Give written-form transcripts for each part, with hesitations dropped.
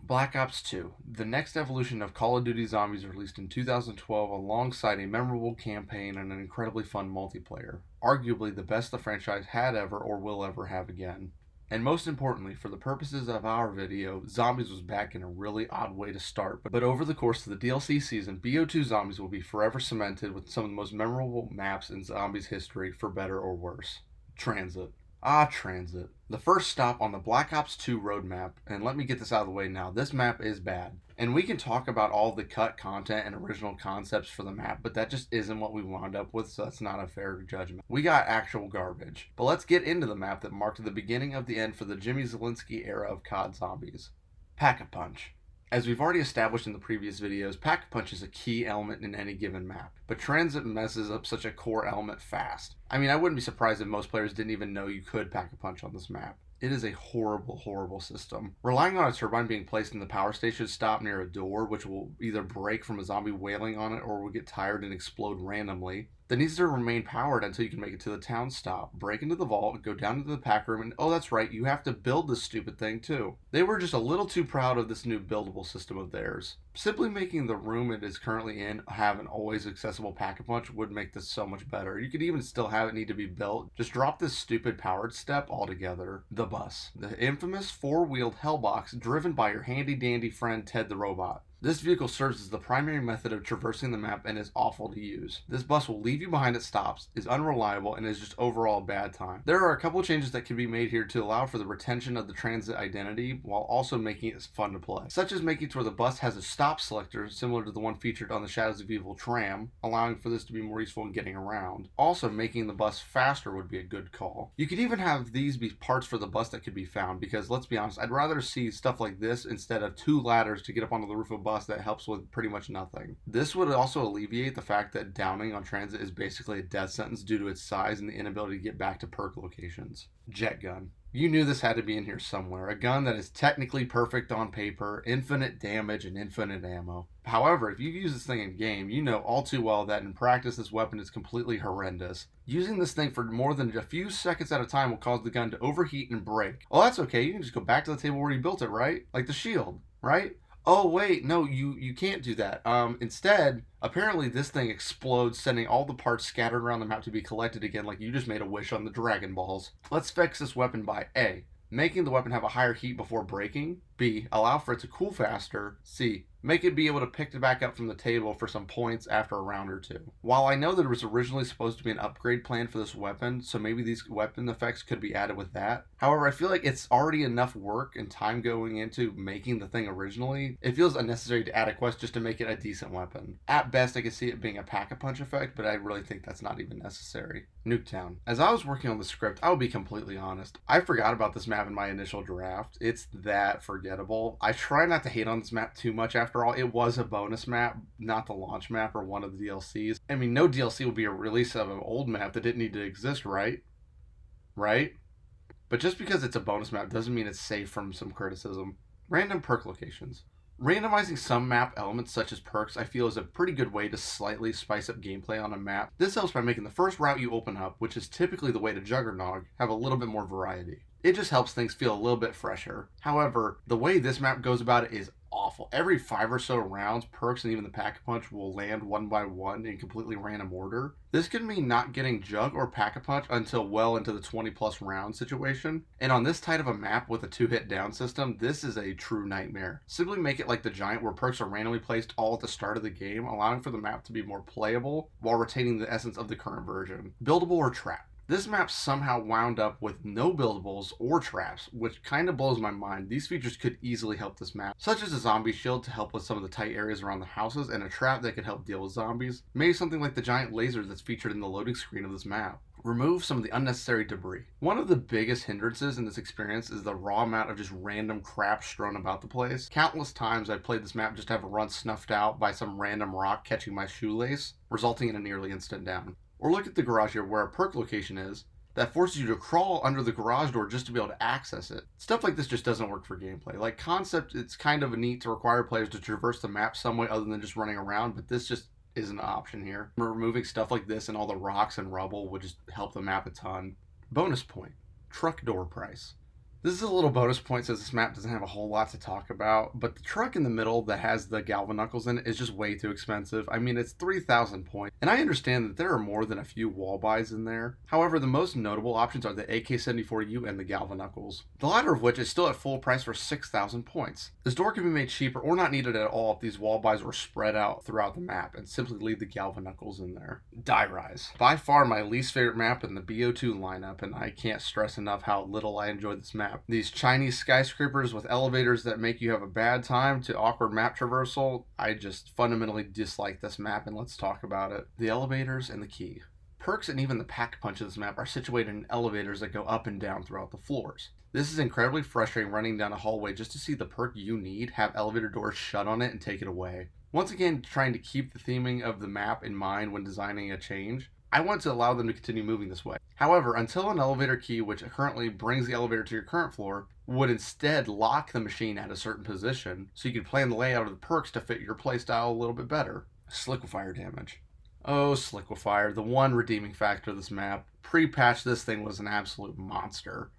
Black Ops 2, the next evolution of Call of Duty Zombies, released in 2012 alongside a memorable campaign and an incredibly fun multiplayer. Arguably the best the franchise had ever or will ever have again. And most importantly, for the purposes of our video, Zombies was back in a really odd way to start, but over the course of the DLC season, BO2 Zombies will be forever cemented with some of the most memorable maps in Zombies history, for better or worse. Transit. Transit. The first stop on the Black Ops 2 roadmap, and let me get this out of the way now, this map is bad. And we can talk about all the cut content and original concepts for the map, but that just isn't what we wound up with, so that's not a fair judgment. We got actual garbage. But let's get into the map that marked the beginning of the end for the Jimmy Zielinski era of COD Zombies. Pack-a-Punch. As we've already established in the previous videos, Pack-a-Punch is a key element in any given map, but Transit messes up such a core element fast. I mean, I wouldn't be surprised if most players didn't even know you could Pack-a-Punch on this map. It is a horrible, horrible system. Relying on a turbine being placed in the power station stop near a door, which will either break from a zombie wailing on it or will get tired and explode randomly, that needs to remain powered until you can make it to the town stop, break into the vault, go down to the pack room, and oh, that's right, you have to build this stupid thing too. They were just a little too proud of this new buildable system of theirs. Simply making the room it is currently in have an always accessible pack-a-punch would make this so much better. You could even still have it need to be built. Just drop this stupid powered step altogether. The bus. The infamous four-wheeled hellbox driven by your handy-dandy friend Ted the Robot. This vehicle serves as the primary method of traversing the map and is awful to use. This bus will leave you behind at stops, is unreliable, and is just overall a bad time. There are a couple changes that can be made here to allow for the retention of the transit identity while also making it fun to play, such as making it to where the bus has a stop selector similar to the one featured on the Shadows of Evil tram, allowing for this to be more useful in getting around. Also, making the bus faster would be a good call. You could even have these be parts for the bus that could be found, because let's be honest, I'd rather see stuff like this instead of two ladders to get up onto the roof of a bus that helps with pretty much nothing. This would also alleviate the fact that downing on transit is basically a death sentence due to its size and the inability to get back to perk locations. Jet gun. You knew this had to be in here somewhere. A gun that is technically perfect on paper, infinite damage, and infinite ammo. However, if you've used this thing in game, you know all too well that in practice this weapon is completely horrendous. Using this thing for more than a few seconds at a time will cause the gun to overheat and break. Oh, that's okay, you can just go back to the table where you built it, right? Like the shield, right? Oh wait, no, you can't do that. Instead, apparently this thing explodes, sending all the parts scattered around the map to be collected again like you just made a wish on the Dragon Balls. Let's fix this weapon by A, making the weapon have a higher heat before breaking. B, allow for it to cool faster. C, make it be able to pick it back up from the table for some points after a round or two. While I know that it was originally supposed to be an upgrade plan for this weapon, so maybe these weapon effects could be added with that. However, I feel like it's already enough work and time going into making the thing originally. It feels unnecessary to add a quest just to make it a decent weapon. At best, I could see it being a pack-a-punch effect, but I really think that's not even necessary. Nuketown. As I was working on the script, I will be completely honest, I forgot about this map in my initial draft. It's that forgettable. I try not to hate on this map too much. After all, it was a bonus map, not the launch map or one of the DLCs. I mean, no DLC would be a release of an old map that didn't need to exist, right? Right? But just because it's a bonus map doesn't mean it's safe from some criticism. Random perk locations. Randomizing some map elements such as perks I feel is a pretty good way to slightly spice up gameplay on a map. This helps by making the first route you open up, which is typically the way to Juggernog, have a little bit more variety. It just helps things feel a little bit fresher. However, the way this map goes about it is awful. Every 5 or so rounds, perks and even the Pack-a-Punch will land one by one in completely random order. This could mean not getting Jug or Pack-a-Punch until well into the 20 plus round situation. And on this tight of a map with a 2-hit down system, this is a true nightmare. Simply make it like the Giant where perks are randomly placed all at the start of the game, allowing for the map to be more playable while retaining the essence of the current version. Buildable or trap. This map somehow wound up with no buildables or traps, which kind of blows my mind. These features could easily help this map, such as a zombie shield to help with some of the tight areas around the houses, and a trap that could help deal with zombies. Maybe something like the giant laser that's featured in the loading screen of this map. Remove some of the unnecessary debris. One of the biggest hindrances in this experience is the raw amount of just random crap strewn about the place. Countless times I've played this map just to have a run snuffed out by some random rock catching my shoelace, resulting in a nearly instant down. Or look at the garage here where a perk location is that forces you to crawl under the garage door just to be able to access it. Stuff like this just doesn't work for gameplay. Like concept, it's kind of neat to require players to traverse the map some way other than just running around, but this just isn't an option here. Removing stuff like this and all the rocks and rubble would just help the map a ton. Bonus point, truck door price. This is a little bonus point since this map doesn't have a whole lot to talk about, but the truck in the middle that has the Galvanuckles in it is just way too expensive. I mean, it's 3,000 points, and I understand that there are more than a few wall buys in there. However, the most notable options are the AK-74U and the Galvanuckles, the latter of which is still at full price for 6,000 points. This door can be made cheaper or not needed at all if these wall buys were spread out throughout the map and simply leave the Galvanuckles in there. Die Rise. By far my least favorite map in the BO2 lineup, and I can't stress enough how little I enjoy this map. These Chinese skyscrapers with elevators that make you have a bad time to awkward map traversal, I just fundamentally dislike this map, and let's talk about it. The elevators and the key. Perks and even the pack punch of this map are situated in elevators that go up and down throughout the floors. This is incredibly frustrating running down a hallway just to see the perk you need have elevator doors shut on it and take it away. Once again, trying to keep the theming of the map in mind when designing a change, I want to allow them to continue moving this way. However, until an elevator key, which currently brings the elevator to your current floor, would instead lock the machine at a certain position, so you could plan the layout of the perks to fit your playstyle a little bit better. Sliquifier damage. Oh, Sliquifier, the one redeeming factor of this map. Pre-patch, this thing was an absolute monster.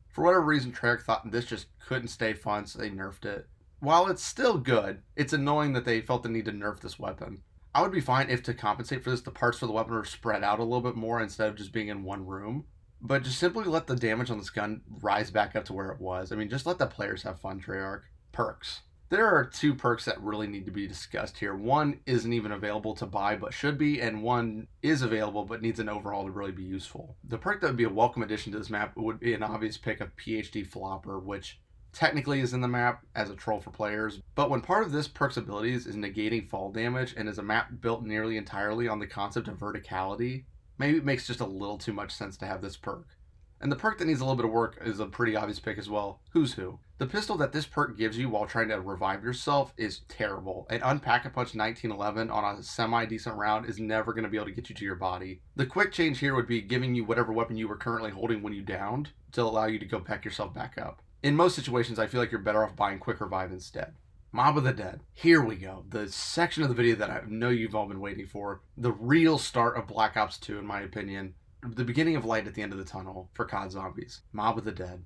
For whatever reason, Treyarch thought this just couldn't stay fun, so they nerfed it. While it's still good, it's annoying that they felt the need to nerf this weapon. I would be fine if, to compensate for this, the parts for the weapon were spread out a little bit more instead of just being in one room. But just simply let the damage on this gun rise back up to where it was. I mean, just let the players have fun, Treyarch. Perks. There are two perks that really need to be discussed here. One isn't even available to buy but should be, and one is available but needs an overhaul to really be useful. The perk that would be a welcome addition to this map would be an obvious pick of PhD Flopper, which technically is in the map as a troll for players, but when part of this perk's abilities is negating fall damage and is a map built nearly entirely on the concept of verticality, maybe it makes just a little too much sense to have this perk. And the perk that needs a little bit of work is a pretty obvious pick as well, Who's Who. The pistol that this perk gives you while trying to revive yourself is terrible. An Unpack-a-Punch 1911 on a semi-decent round is never going to be able to get you to your body. The quick change here would be giving you whatever weapon you were currently holding when you downed to allow you to go pack yourself back up. In most situations, I feel like you're better off buying Quick Revive instead. Mob of the Dead. Here we go. The section of the video that I know you've all been waiting for. The real start of Black Ops 2, in my opinion. The beginning of light at the end of the tunnel for COD Zombies. Mob of the Dead.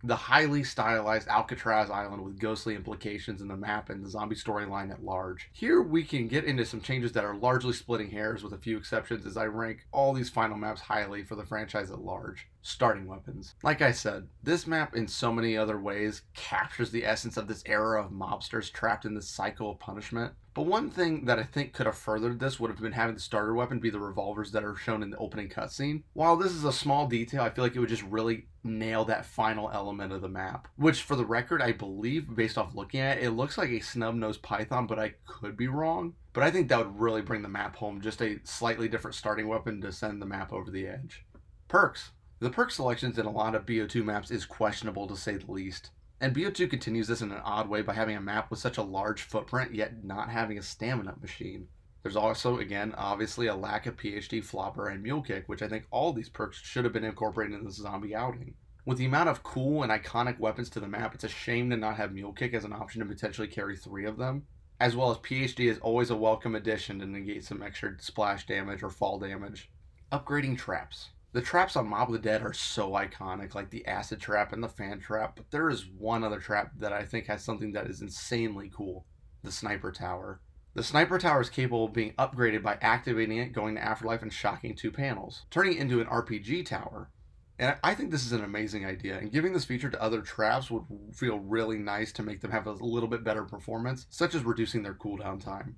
The highly stylized Alcatraz Island with ghostly implications in the map and the zombie storyline at large. Here we can get into some changes that are largely splitting hairs with a few exceptions as I rank all these final maps highly for the franchise at large. Starting weapons. Like I said, this map in so many other ways captures the essence of this era of mobsters trapped in this cycle of punishment. But one thing that I think could have furthered this would have been having the starter weapon be the revolvers that are shown in the opening cutscene. While this is a small detail, I feel like it would just really nail that final element of the map. Which, for the record, I believe, based off looking at it, it looks like a snub-nosed python, but I could be wrong. But I think that would really bring the map home, just a slightly different starting weapon to send the map over the edge. Perks. The perk selections in a lot of BO2 maps is questionable to say the least. And BO2 continues this in an odd way by having a map with such a large footprint yet not having a stamina machine. There's also, again, obviously a lack of PhD Flopper and Mule Kick, which I think all these perks should have been incorporated in the zombie outing. With the amount of cool and iconic weapons to the map, it's a shame to not have Mule Kick as an option to potentially carry 3 of them. As well as PhD is always a welcome addition to negate some extra splash damage or fall damage. Upgrading traps. The traps on Mob of the Dead are so iconic, like the acid trap and the fan trap, but there is one other trap that I think has something that is insanely cool. The sniper tower. The sniper tower is capable of being upgraded by activating it, going to Afterlife, and shocking 2 panels, turning it into an RPG tower. And I think this is an amazing idea, and giving this feature to other traps would feel really nice to make them have a little bit better performance, such as reducing their cooldown time.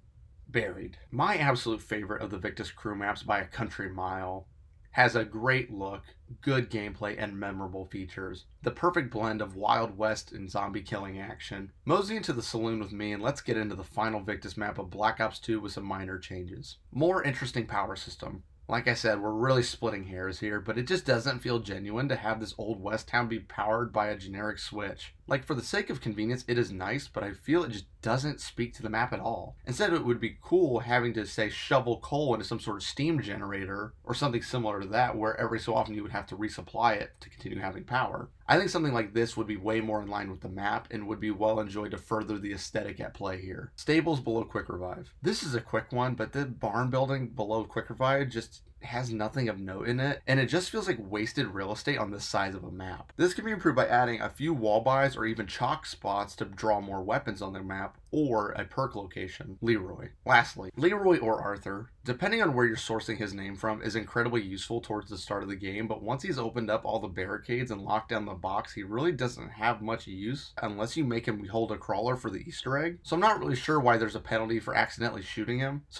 Buried. My absolute favorite of the Victus crew maps by a country mile. Has a great look, good gameplay, and memorable features. The perfect blend of Wild West and zombie killing action. Mosey into the saloon with me and let's get into the final Victus map of Black Ops 2 with some minor changes. More interesting power system. Like I said, we're really splitting hairs here, but it just doesn't feel genuine to have this old West town be powered by a generic switch. Like, for the sake of convenience, it is nice, but I feel it just doesn't speak to the map at all. Instead, it would be cool having to, say, shovel coal into some sort of steam generator, or something similar to that, where every so often you would have to resupply it to continue having power. I think something like this would be way more in line with the map, and would be well enjoyed to further the aesthetic at play here. Stables below Quick Revive. This is a quick one, but the barn building below Quick Revive just has nothing of note in it, and it just feels like wasted real estate on this size of a map. This can be improved by adding a few wall buys or even chalk spots to draw more weapons on the map, or a perk location, Leroy. Lastly, Leroy or Arthur, depending on where you're sourcing his name from, is incredibly useful towards the start of the game, but once he's opened up all the barricades and locked down the box, he really doesn't have much use unless you make him hold a crawler for the Easter egg. So I'm not really sure why there's a penalty for accidentally shooting him. It's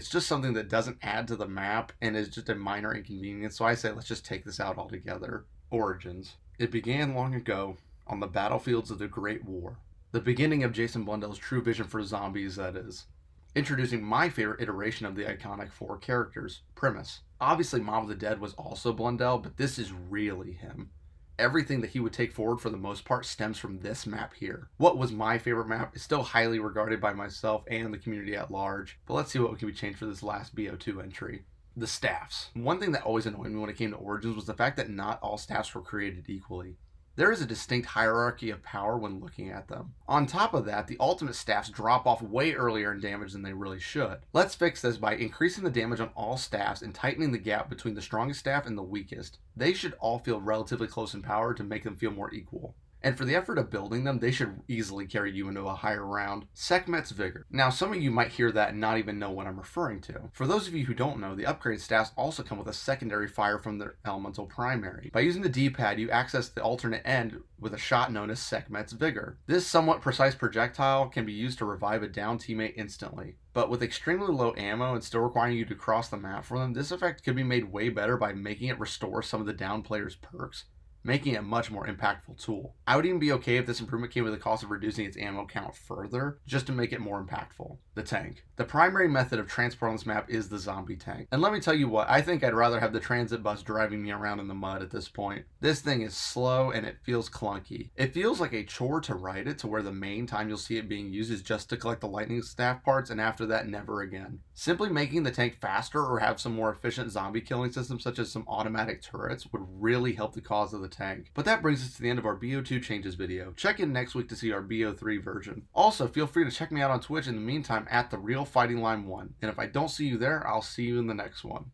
just something that doesn't add to the map and is just a minor inconvenience, so I say let's just take this out altogether. Origins. It began long ago, on the battlefields of the Great War. The beginning of Jason Blundell's true vision for zombies, that is. Introducing my favorite iteration of the iconic 4 characters, Primus. Obviously Mob of the Dead was also Blundell, but this is really him. Everything that he would take forward for the most part stems from this map here. What was my favorite map is still highly regarded by myself and the community at large, but let's see what can be changed for this last BO2 entry. The staffs. One thing that always annoyed me when it came to Origins was the fact that not all staffs were created equally. There is a distinct hierarchy of power when looking at them. On top of that, the ultimate staffs drop off way earlier in damage than they really should. Let's fix this by increasing the damage on all staffs and tightening the gap between the strongest staff and the weakest. They should all feel relatively close in power to make them feel more equal. And for the effort of building them, they should easily carry you into a higher round. Sekhmet's Vigor. Now, some of you might hear that and not even know what I'm referring to. For those of you who don't know, the upgraded staffs also come with a secondary fire from their elemental primary. By using the D-pad, you access the alternate end with a shot known as Sekhmet's Vigor. This somewhat precise projectile can be used to revive a downed teammate instantly. But with extremely low ammo and still requiring you to cross the map for them, this effect could be made way better by making it restore some of the downed player's perks, making it a much more impactful tool. I would even be okay if this improvement came with the cost of reducing its ammo count further, just to make it more impactful. The tank. The primary method of transport on this map is the zombie tank. And let me tell you what, I think I'd rather have the transit bus driving me around in the mud at this point. This thing is slow and it feels clunky. It feels like a chore to ride it, to where the main time you'll see it being used is just to collect the lightning staff parts, and after that, never again. Simply making the tank faster or have some more efficient zombie killing systems, such as some automatic turrets, would really help the cause of the tank. But that brings us to the end of our BO2 changes video. Check in next week to see our BO3 version. Also, feel free to check me out on Twitch in the meantime at The Real Fighting Line 1. And if I don't see you there, I'll see you in the next one.